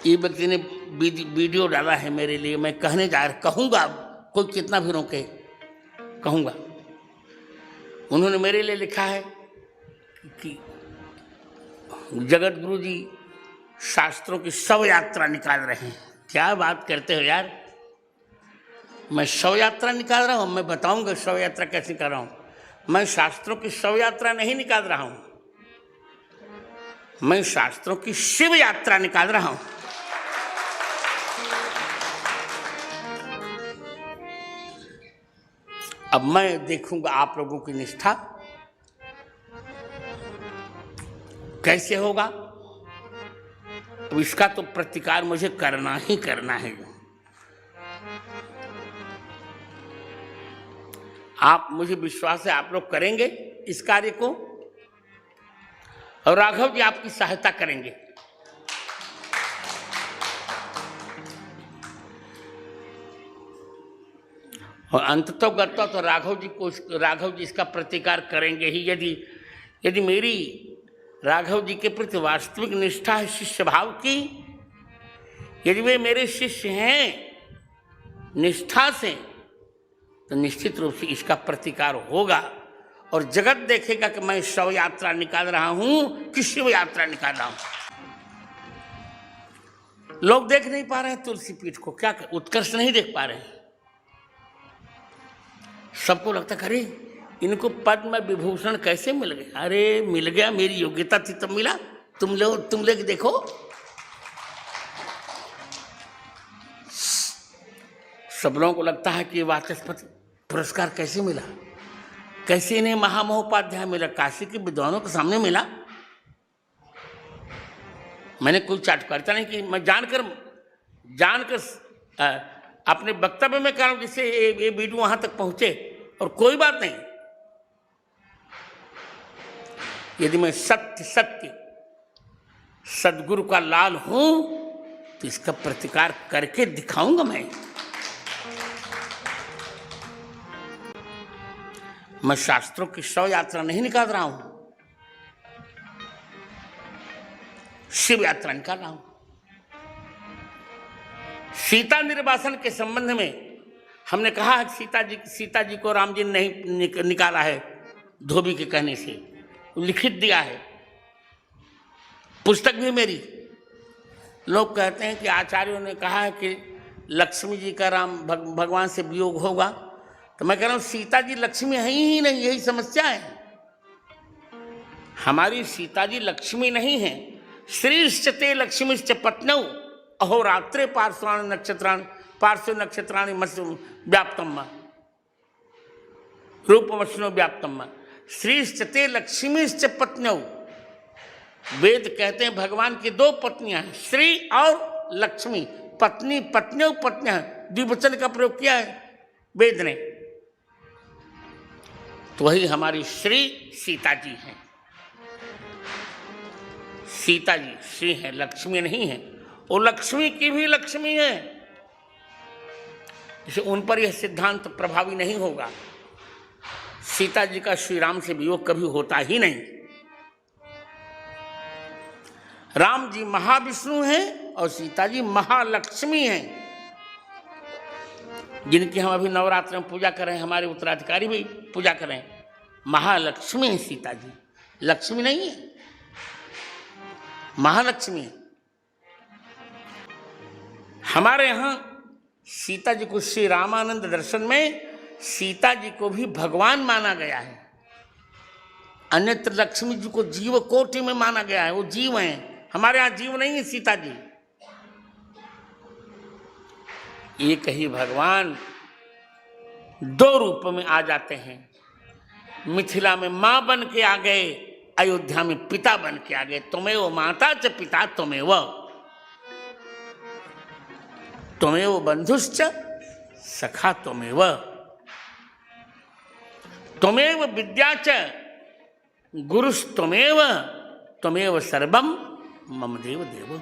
ये व्यक्ति ने वीडियो डाला है मेरे लिए, मैं कहने जा रहा, कहूँगा, कोई कितना भी रोके कहूँगा। उन्होंने मेरे लिए लिखा है कि जगत गुरु जी शास्त्रों की शव यात्रा निकाल रहे हैं। क्या बात करते हो यार, मैं शव यात्रा निकाल रहा हूँ? मैं बताऊंगा शव यात्रा कैसे कर रहा हूँ। मैं शास्त्रों की शव यात्रा नहीं निकाल रहा हूँ, मैं शास्त्रों की शिव यात्रा निकाल रहा हूँ। अब मैं देखूंगा आप लोगों की निष्ठा कैसे होगा। अब इसका तो प्रतिकार मुझे करना ही करना है। आप, मुझे विश्वास है आप लोग करेंगे इस कार्य को, और राघव जी आपकी सहायता करेंगे। और अंततः तो राघव जी इसका प्रतिकार करेंगे ही। यदि मेरी राघव जी के प्रति वास्तविक निष्ठा है शिष्य भाव की, यदि वे मेरे शिष्य हैं निष्ठा से, तो निश्चित रूप से इसका प्रतिकार होगा और जगत देखेगा कि मैं शव यात्रा निकाल रहा हूं कि शिव यात्रा निकाल रहा हूं। लोग देख नहीं पा रहे हैं तुलसी पीठ को, क्या उत्कर्ष नहीं देख पा रहे हैं। सबको लगता है अरे इनको पद्म विभूषण कैसे मिल गया। अरे मिल गया, मेरी योग्यता थी तब मिला। तुम लोग देखो, सब लोगों को लगता है कि वाचस्पति पुरस्कार कैसे मिला, कैसे इन्हें महामहोपाध्याय मिला, काशी के विद्वानों के सामने मिला। मैंने कोई चाटुकारिता नहीं की, मैं जानकर अपने वक्तव्य में कह रहा हूं जिससे ये वीडियो वहां तक पहुंचे। और कोई बात नहीं, यदि मैं सत्य सदगुरु का लाल हूं तो इसका प्रतिकार करके दिखाऊंगा। मैं शास्त्रों की शव यात्रा नहीं निकाल रहा हूं, शिव यात्रा निकाल रहा हूं। सीता निर्वासन के संबंध में हमने कहा है सीता जी को राम जी ने नहीं निकाला है धोबी के कहने से, लिखित दिया है, पुस्तक भी मेरी। लोग कहते हैं कि आचार्यों ने कहा है कि लक्ष्मी जी का राम भगवान से वियोग होगा, तो मैं कह रहा हूं सीता जी लक्ष्मी है ही नहीं, यही समस्या है। हमारी सीता जी लक्ष्मी नहीं है। श्रीश्चते लक्ष्मीश्च पत्नौ अहोरात्रे पार्श्व नक्षत्राणि व्याप्तम रूपमश्नो व्याप्तम। श्रीश्चते लक्ष्मीश्च पत्नौ, वेद कहते हैं भगवान की दो पत्नियां हैं, श्री और लक्ष्मी। पत्नियों पत्नियां, द्विवचन का प्रयोग किया है वेद ने। तो वही हमारी श्री सीता जी हैं। सीता जी श्री है, लक्ष्मी नहीं है। वो लक्ष्मी की भी लक्ष्मी है, इसे उन पर यह सिद्धांत प्रभावी नहीं होगा। सीता जी का श्री राम से वियोग कभी होता ही नहीं। राम जी महाविष्णु हैं और सीता जी महालक्ष्मी हैं, जिनकी हम अभी नवरात्र में पूजा कर रहे हैं, हमारे उत्तराधिकारी भी पूजा कर रहे हैं। महालक्ष्मी है सीता जी, लक्ष्मी नहीं है, महालक्ष्मी है। हमारे यहां सीता जी को श्री रामानंद दर्शन में सीता जी को भी भगवान माना गया है, अन्यत्र लक्ष्मी जी को जीव कोटि में माना गया है, वो जीव हैं। हमारे यहां जीव नहीं है सीता जी। एक ही भगवान दो रूप में आ जाते हैं। मिथिला में मां बन के आ गए, अयोध्या में पिता बन के आ गए। त्वमेव माता च पिता त्वमेव बंधुश्च सखा त्वमेव विद्या च गुरुस्त्वमेव सर्वम मम देव देव।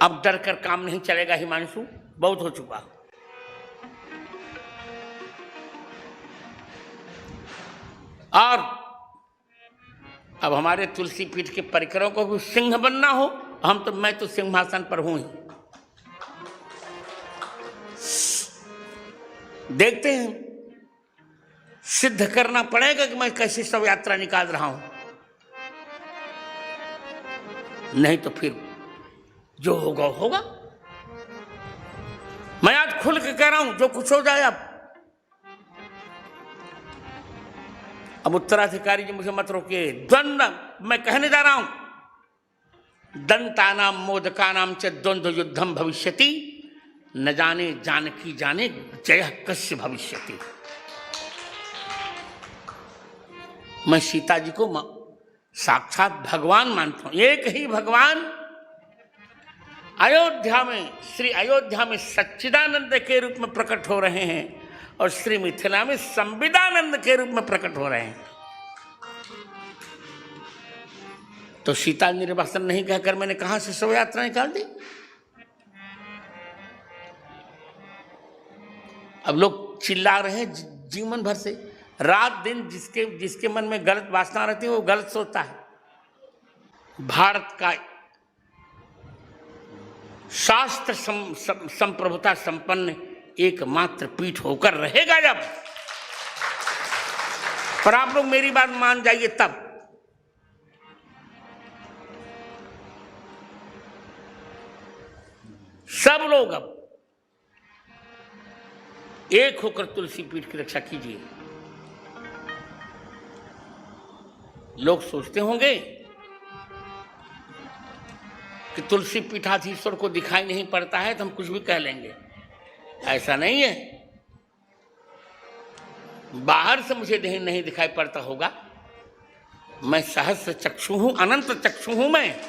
अब डर कर काम नहीं चलेगा हिमांशु, बहुत हो चुका। और अब हमारे तुलसी पीठ के परिकरों को भी सिंह बनना हो, मैं तो सिंहासन पर हूं ही। देखते हैं, सिद्ध करना पड़ेगा कि मैं कैसी शव यात्रा निकाल रहा हूं, नहीं तो फिर जो होगा होगा। मैं आज खुल के कह रहा हूं, जो कुछ हो जाए। अब उत्तराधिकारी जी मुझे मत रोकिए। द्वंद्व मैं कहने जा रहा हूं, दंतानाम मोदकानाम च द्वंद्व युद्धम भविष्यति, न जाने जानकी जाने जय कस्य भविष्यति। मैं सीता जी को साक्षात भगवान मानता हूं। एक ही भगवान अयोध्या में, श्री अयोध्या में सच्चिदानंद के रूप में प्रकट हो रहे हैं और श्री मिथिला में संविदानंद के रूप में प्रकट हो रहे हैं। तो सीता निर्वासन नहीं कहकर मैंने कहां से शव यात्रा निकाल दी। अब लोग चिल्ला रहे हैं जीवन भर से, रात दिन जिसके मन में गलत वासना रहती है वो गलत सोचता है। भारत का शास्त्र संप्रभुता संपन्न एकमात्र पीठ होकर रहेगा जब, पर आप लोग मेरी बात मान जाइए तब। सब लोग अब एक होकर तुलसी पीठ की रक्षा कीजिए। लोग सोचते होंगे कि तुलसी पीठाधीश्वर को दिखाई नहीं पड़ता है तो हम कुछ भी कह लेंगे। ऐसा नहीं है। बाहर से मुझे नहीं दिखाई पड़ता होगा, मैं सहस्र चक्षु हूं, अनंत चक्षु हूं मैं।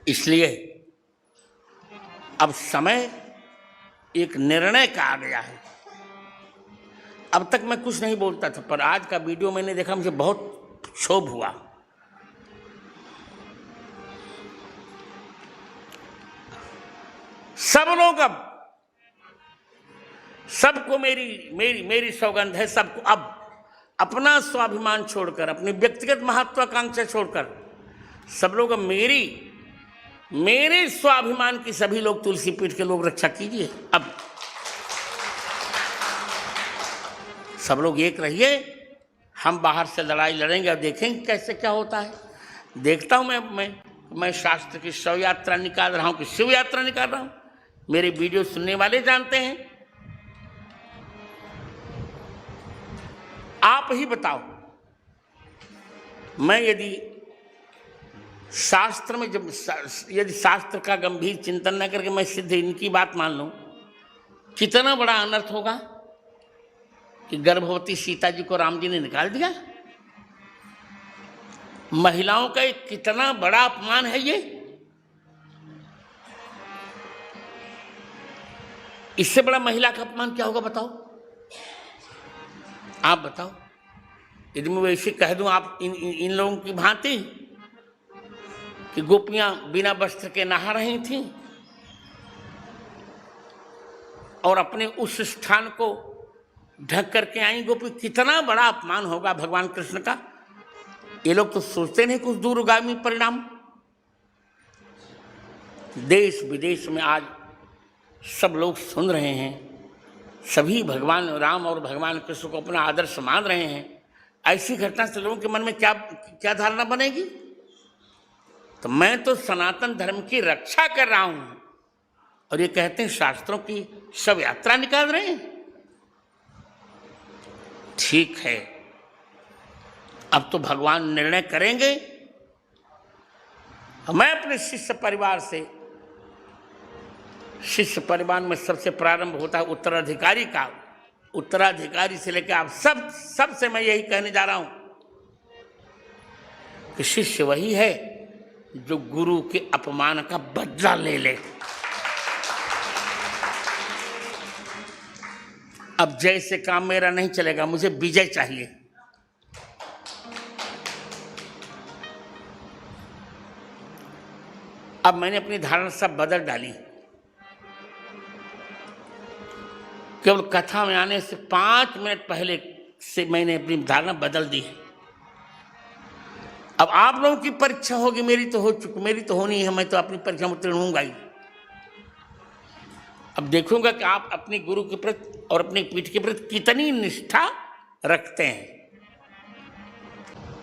इसलिए अब समय एक निर्णय का आ गया है। अब तक मैं कुछ नहीं बोलता था, पर आज का वीडियो मैंने देखा, मुझे बहुत क्षोभ हुआ। सब लोग अब, सबको मेरी सौगंध है, सबको अब अपना स्वाभिमान छोड़कर, अपनी व्यक्तिगत महत्वाकांक्षा छोड़कर सब लोग अब मेरे स्वाभिमान की सभी लोग तुलसी पीठ के लोग रक्षा कीजिए। अब सब लोग एक रहिए, हम बाहर से लड़ाई लड़ेंगे और देखेंगे कैसे क्या होता है। देखता हूं मैं शास्त्र की शव यात्रा निकाल रहा हूं कि शिव यात्रा निकाल रहा हूं। मेरे वीडियो सुनने वाले जानते हैं। आप ही बताओ, मैं यदि शास्त्र में यदि शास्त्र का गंभीर चिंतन न करके मैं सिद्ध इनकी बात मान लूं, कितना बड़ा अनर्थ होगा कि गर्भवती सीता जी को राम जी ने निकाल दिया। महिलाओं का एक कितना बड़ा अपमान है ये। इससे बड़ा महिला का अपमान क्या होगा बताओ? आप बताओ। यदि मैं वैसे कह दूं आप इन लोगों की भांति कि गोपियां बिना वस्त्र के नहा रही थीं और अपने उस स्थान को ढक करके आई गोपी, कितना बड़ा अपमान होगा भगवान कृष्ण का। ये लोग तो सोचते नहीं कुछ दूरगामी परिणाम। देश विदेश में आज सब लोग सुन रहे हैं, सभी भगवान राम और भगवान कृष्ण को अपना आदर्श मान रहे हैं। ऐसी घटना से लोगों के मन में क्या धारणा बनेगी? तो मैं तो सनातन धर्म की रक्षा कर रहा हूं और ये कहते हैं शास्त्रों की शव यात्रा निकाल रहे हैं। ठीक है, अब तो भगवान निर्णय करेंगे। मैं अपने शिष्य परिवार में सबसे प्रारंभ होता है उत्तराधिकारी का। उत्तराधिकारी से लेकर आप सबसे मैं यही कहने जा रहा हूं कि शिष्य वही है जो गुरु के अपमान का बदला ले ले। अब जय से काम मेरा नहीं चलेगा, मुझे विजय चाहिए। अब मैंने अपनी धारणा सब बदल डाली कि केवल कथा में आने से 5 मिनट पहले से मैंने अपनी धारणा बदल दी है। अब आप लोगों की परीक्षा होगी, मेरी तो हो चुकी, मेरी तो होनी है, मैं तो अपनी परीक्षा में उत्तीर्ण होऊंगा ही। अब देखूंगा कि आप अपने गुरु के प्रति और अपनी पीठ के प्रति कितनी निष्ठा रखते हैं।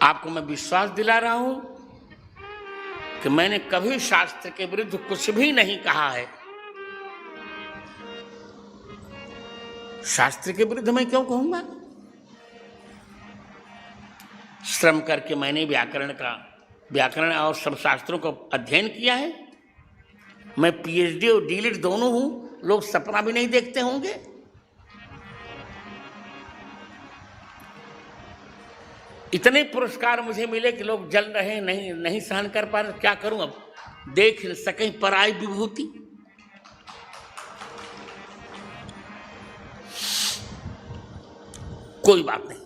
आपको मैं विश्वास दिला रहा हूं कि मैंने कभी शास्त्र के विरुद्ध कुछ भी नहीं कहा है। शास्त्र के विरुद्ध मैं क्यों कहूंगा? श्रम करके मैंने व्याकरण और सब शास्त्रों का अध्ययन किया है। मैं पीएचडी और डीलिट दोनों हूं। लोग सपना भी नहीं देखते होंगे। इतने पुरस्कार मुझे मिले कि लोग जल रहे, नहीं सहन कर पा रहे। क्या करूं अब? देख सकें पराई विभूति। कोई बात नहीं।